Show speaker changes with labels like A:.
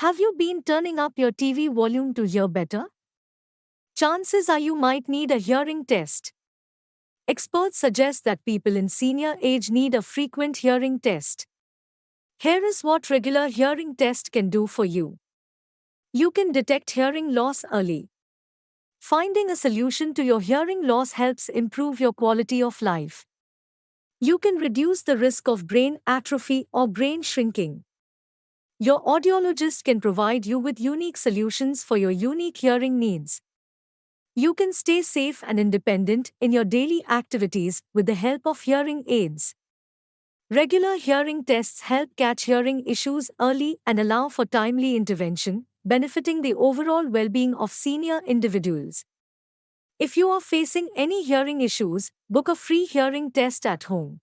A: Have you been turning up your TV volume to hear better? Chances are you might need a hearing test. Experts suggest that people in senior age need a frequent hearing test. Here is what regular hearing test can do for you. You can detect hearing loss early. Finding a solution to your hearing loss helps improve your quality of life. You can reduce the risk of brain atrophy or brain shrinking. Your audiologist can provide you with unique solutions for your unique hearing needs. You can stay safe and independent in your daily activities with the help of hearing aids. Regular hearing tests help catch hearing issues early and allow for timely intervention, benefiting the overall well-being of senior individuals. If you are facing any hearing issues, book a free hearing test at home.